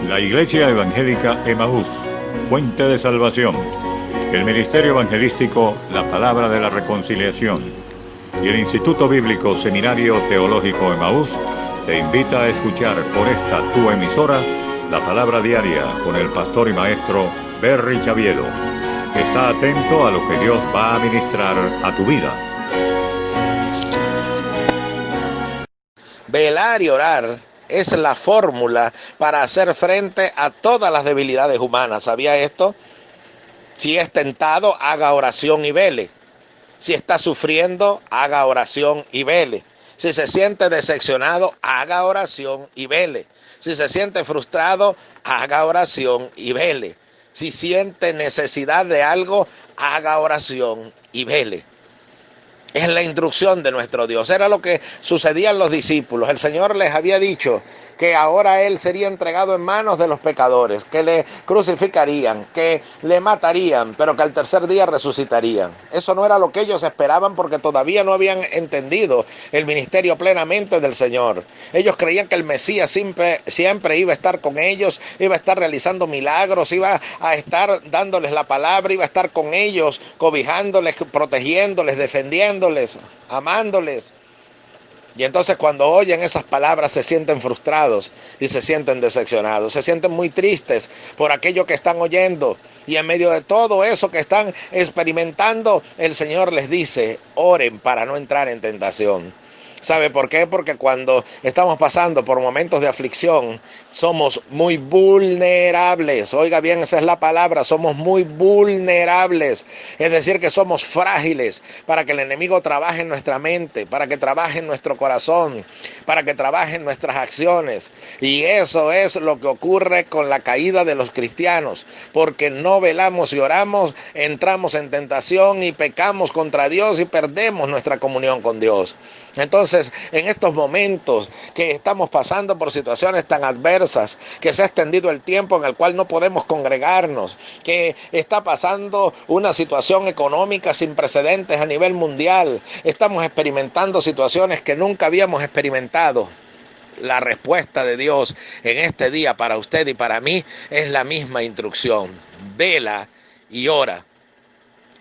La Iglesia Evangélica Emaús, Fuente de Salvación. El Ministerio Evangelístico La Palabra de la Reconciliación. Y el Instituto Bíblico Seminario Teológico Emaús te invita a escuchar por esta tu emisora la Palabra Diaria con el pastor y maestro Berry Chaviedo. Está atento a lo que Dios va a ministrar a tu vida. Velar y orar es la fórmula para hacer frente a todas las debilidades humanas. ¿Sabía esto? Si es tentado, haga oración y vele. Si está sufriendo, haga oración y vele. Si se siente decepcionado, haga oración y vele. Si se siente frustrado, haga oración y vele. Si siente necesidad de algo, haga oración y vele. Es la instrucción de nuestro Dios. Era lo que sucedía en los discípulos. El Señor les había dicho que ahora Él sería entregado en manos de los pecadores, que le crucificarían, que le matarían, pero que al tercer día resucitarían. Eso no era lo que ellos esperaban porque todavía no habían entendido el ministerio plenamente del Señor. Ellos creían que el Mesías siempre iba a estar con ellos, iba a estar realizando milagros, iba a estar dándoles la palabra, iba a estar con ellos, cobijándoles, protegiéndoles, defendiéndoles, amándoles. Y entonces cuando oyen esas palabras se sienten frustrados y se sienten decepcionados, se sienten muy tristes por aquello que están oyendo. Y en medio de todo eso que están experimentando, el Señor les dice, oren para no entrar en tentación. ¿Sabe por qué? Porque cuando estamos pasando por momentos de aflicción, somos muy vulnerables. Oiga bien, esa es la palabra, somos muy vulnerables. Es decir, que somos frágiles para que el enemigo trabaje en nuestra mente, para que trabaje en nuestro corazón, para que trabaje en nuestras acciones. Y eso es lo que ocurre con la caída de los cristianos, porque no velamos y oramos, entramos en tentación y pecamos contra Dios y perdemos nuestra comunión con Dios. Entonces, en estos momentos que estamos pasando por situaciones tan adversas, que se ha extendido el tiempo en el cual no podemos congregarnos, que está pasando una situación económica sin precedentes a nivel mundial, estamos experimentando situaciones que nunca habíamos experimentado. La respuesta de Dios en este día para usted y para mí es la misma instrucción: vela y ora.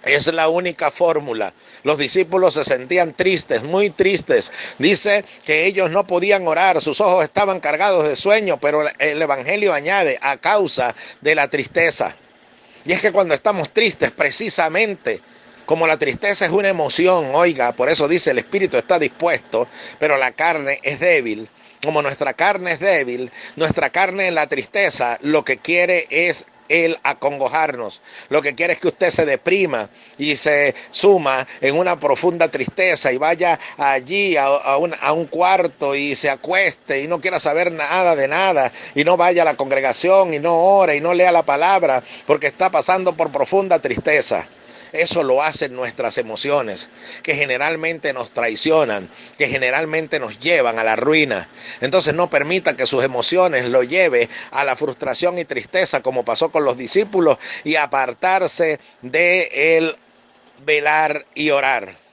Es la única fórmula. Los discípulos se sentían tristes, muy tristes. Dice que ellos no podían orar, sus ojos estaban cargados de sueño, pero el Evangelio añade, a causa de la tristeza. Y es que cuando estamos tristes, precisamente, como la tristeza es una emoción, oiga, por eso dice el espíritu está dispuesto, pero la carne es débil. Como nuestra carne es débil, nuestra carne en la tristeza lo que quiere es el acongojarnos. Lo que quiere es que usted se deprima y se suma en una profunda tristeza y vaya allí a un cuarto y se acueste y no quiera saber nada de nada y no vaya a la congregación y no ore y no lea la palabra porque está pasando por profunda tristeza. Eso lo hacen nuestras emociones, que generalmente nos traicionan, que generalmente nos llevan a la ruina. Entonces no permita que sus emociones lo lleve a la frustración y tristeza, como pasó con los discípulos, y apartarse de el velar y orar.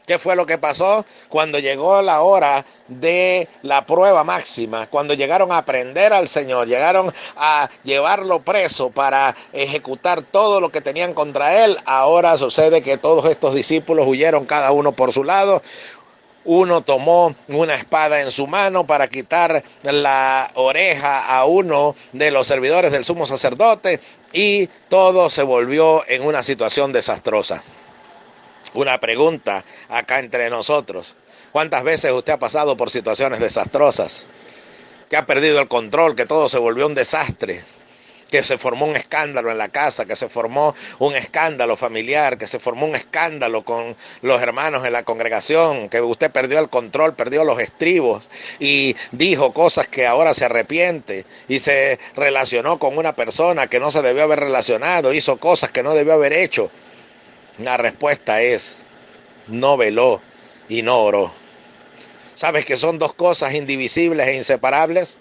¿Qué fue lo que pasó? Cuando llegó la hora de la prueba máxima, cuando llegaron a aprender al Señor, llegaron a llevarlo preso para ejecutar todo lo que tenían contra él, ahora sucede que todos estos discípulos huyeron cada uno por su lado. Uno tomó una espada en su mano para quitar la oreja a uno de los servidores del sumo sacerdote y todo se volvió en una situación desastrosa. Una pregunta acá entre nosotros: ¿cuántas veces usted ha pasado por situaciones desastrosas? Que ha perdido el control, que todo se volvió un desastre, que se formó un escándalo en la casa, que se formó un escándalo familiar, que se formó un escándalo con los hermanos en la congregación, que usted perdió el control, perdió los estribos y dijo cosas que ahora se arrepiente y se relacionó con una persona que no se debió haber relacionado, hizo cosas que no debió haber hecho? La respuesta es: no veló y no oró. ¿Sabes que son dos cosas indivisibles e inseparables?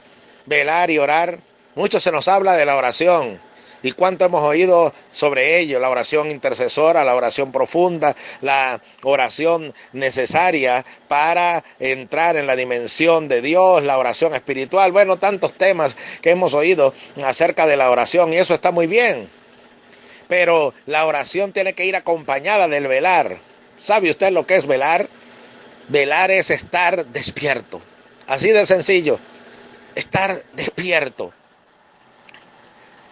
Velar y orar. Mucho se nos habla de la oración, ¿Y cuánto hemos oído sobre ello? La oración intercesora, la oración profunda, la oración necesaria para entrar en la dimensión de Dios, la oración espiritual. Bueno, tantos temas que hemos oído acerca de la oración y eso está muy bien. Pero la oración tiene que ir acompañada del velar. ¿Sabe usted lo que es velar? Velar es estar despierto. Así de sencillo. Estar despierto.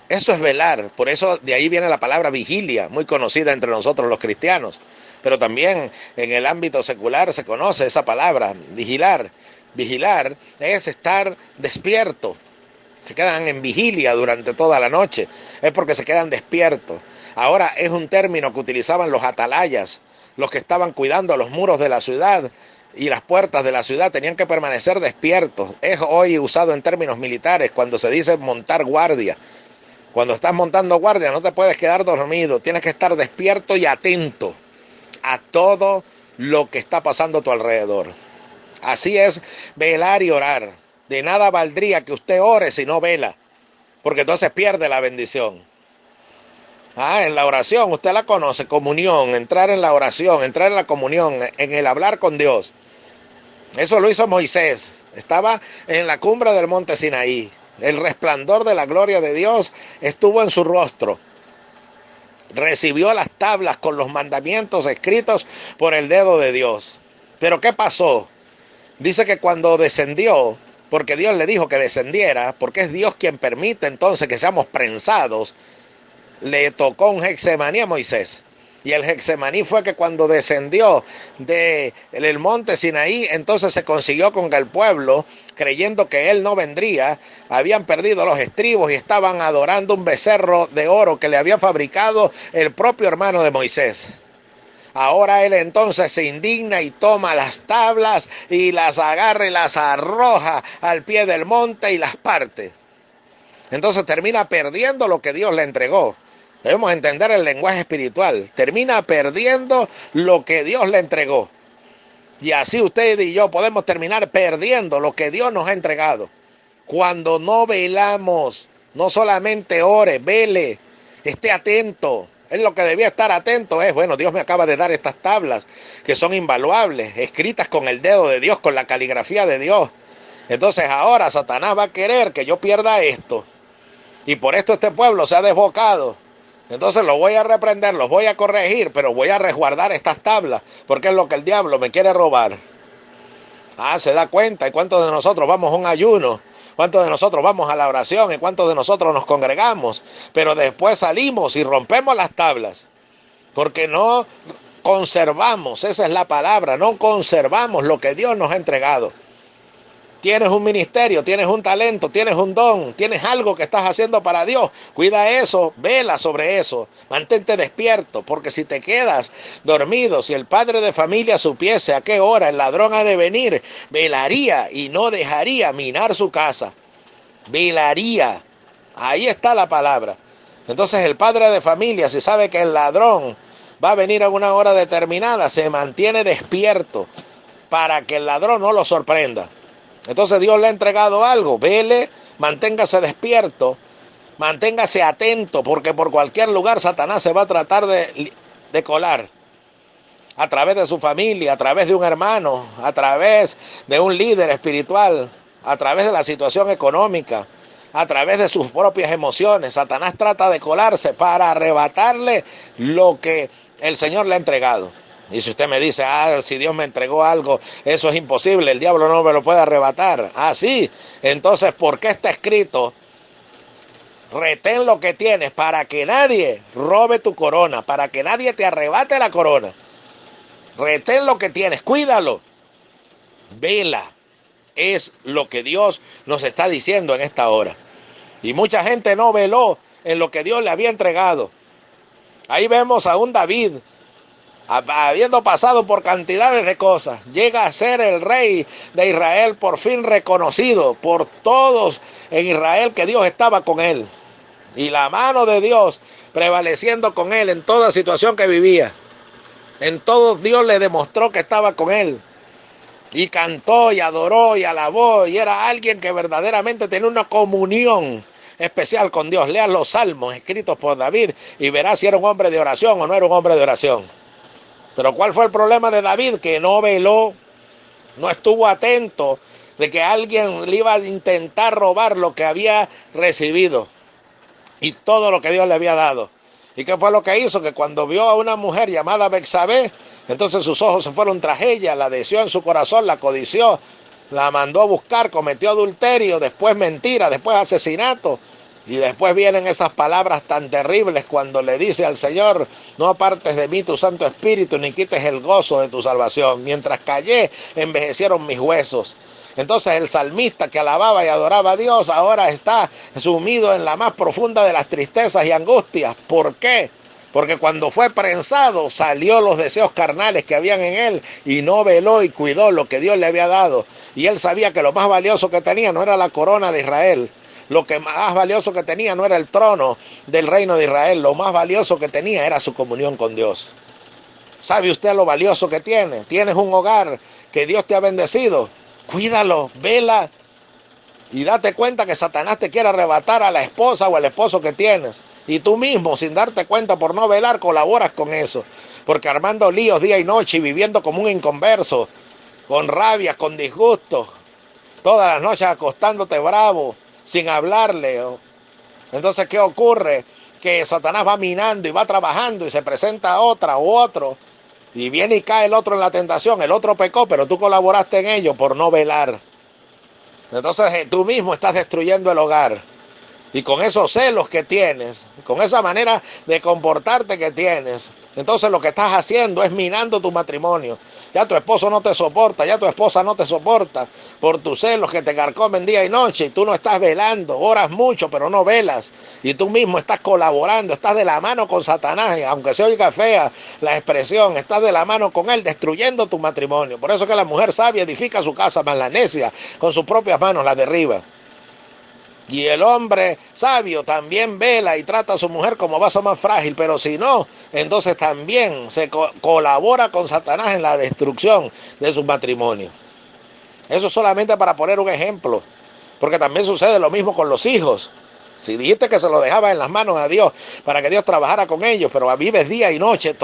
Eso es velar, por eso de ahí viene la palabra vigilia, muy conocida entre nosotros los cristianos, pero también en el ámbito secular se conoce esa palabra, vigilar. Vigilar es estar despierto, se quedan en vigilia durante toda la noche, es porque se quedan despiertos. Ahora es un término que utilizaban los atalayas, los que estaban cuidando los muros de la ciudad y las puertas de la ciudad tenían que permanecer despiertos. Es hoy usado en términos militares cuando se dice montar guardia. Cuando estás montando guardia no te puedes quedar dormido, tienes que estar despierto y atento a todo lo que está pasando a tu alrededor. Así es velar y orar. De nada valdría que usted ore si no vela, porque entonces pierde la bendición. En la oración, usted la conoce, comunión, entrar en la oración, entrar en la comunión, en el hablar con Dios. Eso lo hizo Moisés, estaba en la cumbre del monte Sinaí. El resplandor de la gloria de Dios estuvo en su rostro. Recibió las tablas con los mandamientos escritos por el dedo de Dios. Pero ¿qué pasó? Dice que cuando descendió, porque Dios le dijo que descendiera, porque es Dios quien permite entonces que seamos prensados, le tocó un Getsemaní a Moisés. Y el Getsemaní fue que cuando descendió del monte Sinaí, entonces se consiguió con el pueblo, creyendo que él no vendría, habían perdido los estribos y estaban adorando un becerro de oro que le había fabricado el propio hermano de Moisés. Ahora él entonces se indigna y toma las tablas y las agarra y las arroja al pie del monte y las parte. Entonces termina perdiendo lo que Dios le entregó. Debemos entender el lenguaje espiritual. Termina perdiendo lo que Dios le entregó. Y así usted y yo podemos terminar perdiendo lo que Dios nos ha entregado. Cuando no velamos, no solamente ore, vele, esté atento. Es lo que debía estar atento. Bueno, Dios me acaba de dar estas tablas que son invaluables, escritas con el dedo de Dios, con la caligrafía de Dios. Entonces ahora Satanás va a querer que yo pierda esto. Y por esto este pueblo se ha desbocado. Entonces lo voy a reprender, los voy a corregir, pero voy a resguardar estas tablas, porque es lo que el diablo me quiere robar. Se da cuenta. ¿Y cuántos de nosotros vamos a un ayuno? ¿Cuántos de nosotros vamos a la oración? ¿Y cuántos de nosotros nos congregamos? Pero después salimos y rompemos las tablas, porque no conservamos, esa es la palabra, no conservamos lo que Dios nos ha entregado. Tienes un ministerio, tienes un talento, tienes un don, tienes algo que estás haciendo para Dios. Cuida eso, vela sobre eso, mantente despierto, porque si te quedas dormido, si el padre de familia supiese a qué hora el ladrón ha de venir, velaría y no dejaría minar su casa. Velaría, ahí está la palabra. Entonces el padre de familia, si sabe que el ladrón va a venir a una hora determinada, se mantiene despierto para que el ladrón no lo sorprenda. Entonces Dios le ha entregado algo, vele, manténgase despierto, manténgase atento, porque por cualquier lugar Satanás se va a tratar de colar. A través de su familia, a través de un hermano, a través de un líder espiritual, a través de la situación económica, a través de sus propias emociones. Satanás trata de colarse para arrebatarle lo que el Señor le ha entregado. Y si usted me dice, si Dios me entregó algo, eso es imposible, el diablo no me lo puede arrebatar. Sí, entonces, ¿por qué está escrito? Retén lo que tienes para que nadie robe tu corona, para que nadie te arrebate la corona. Retén lo que tienes, cuídalo. Vela, es lo que Dios nos está diciendo en esta hora. Y mucha gente no veló en lo que Dios le había entregado. Ahí vemos a un David, habiendo pasado por cantidades de cosas, llega a ser el rey de Israel, por fin reconocido por todos en Israel que Dios estaba con él. Y la mano de Dios prevaleciendo con él en toda situación que vivía. En todo Dios le demostró que estaba con él. Y cantó y adoró y alabó y era alguien que verdaderamente tenía una comunión especial con Dios. Lea los salmos escritos por David y verá si era un hombre de oración o no era un hombre de oración. Pero ¿cuál fue el problema de David? Que no veló, no estuvo atento de que alguien le iba a intentar robar lo que había recibido y todo lo que Dios le había dado. ¿Y qué fue lo que hizo? Que cuando vio a una mujer llamada Betsabé, entonces sus ojos se fueron tras ella, la deseó en su corazón, la codició, la mandó a buscar, cometió adulterio, después mentira, después asesinato. Y después vienen esas palabras tan terribles cuando le dice al Señor: no apartes de mí tu Santo Espíritu, ni quites el gozo de tu salvación. Mientras callé, envejecieron mis huesos. Entonces el salmista que alababa y adoraba a Dios ahora está sumido en la más profunda de las tristezas y angustias. ¿Por qué? Porque cuando fue prensado salió los deseos carnales que habían en él y no veló y cuidó lo que Dios le había dado. Y él sabía que lo más valioso que tenía no era la corona de Israel. Lo que más valioso que tenía no era el trono del reino de Israel. Lo más valioso que tenía era su comunión con Dios. ¿Sabe usted lo valioso que tiene? Tienes un hogar que Dios te ha bendecido. Cuídalo, vela y date cuenta que Satanás te quiere arrebatar a la esposa o al esposo que tienes. Y tú mismo, sin darte cuenta, por no velar, colaboras con eso. Porque armando líos día y noche y viviendo como un inconverso, con rabia, con disgusto, todas las noches acostándote bravo, sin hablarle. Entonces, ¿qué ocurre? Que Satanás va minando y va trabajando y se presenta otra u otro. Y viene y cae el otro en la tentación, el otro pecó, pero tú colaboraste en ello por no velar. Entonces tú mismo estás destruyendo el hogar. Y con esos celos que tienes, con esa manera de comportarte que tienes, entonces lo que estás haciendo es minando tu matrimonio. Ya tu esposo no te soporta, ya tu esposa no te soporta por tus celos que te carcomen día y noche y tú no estás velando, oras mucho pero no velas y tú mismo estás colaborando, estás de la mano con Satanás, y aunque se oiga fea la expresión, estás de la mano con él destruyendo tu matrimonio. Por eso que la mujer sabia edifica su casa, mas la necia con sus propias manos la derriba. Y el hombre sabio también vela y trata a su mujer como vaso más frágil, pero si no, entonces también se colabora con Satanás en la destrucción de su matrimonio. Eso solamente para poner un ejemplo, porque también sucede lo mismo con los hijos. Si dijiste que se lo dejaba en las manos a Dios para que Dios trabajara con ellos, pero vives día y noche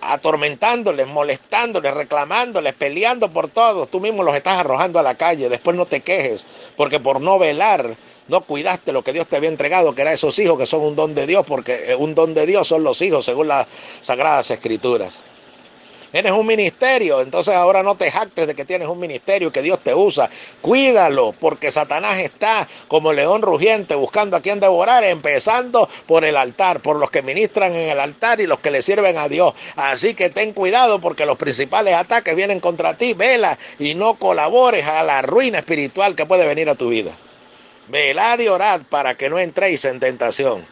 atormentándoles, molestándoles, reclamándoles, peleando por todos, tú mismo los estás arrojando a la calle. Después no te quejes, porque por no velar, no cuidaste lo que Dios te había entregado, que eran esos hijos que son un don de Dios, porque un don de Dios son los hijos, según las Sagradas Escrituras. Tienes un ministerio, entonces ahora no te jactes de que tienes un ministerio y que Dios te usa. Cuídalo, porque Satanás está como león rugiente buscando a quien devorar, empezando por el altar, por los que ministran en el altar y los que le sirven a Dios. Así que ten cuidado, porque los principales ataques vienen contra ti. Vela y no colabores a la ruina espiritual que puede venir a tu vida. Velad y orad para que no entréis en tentación.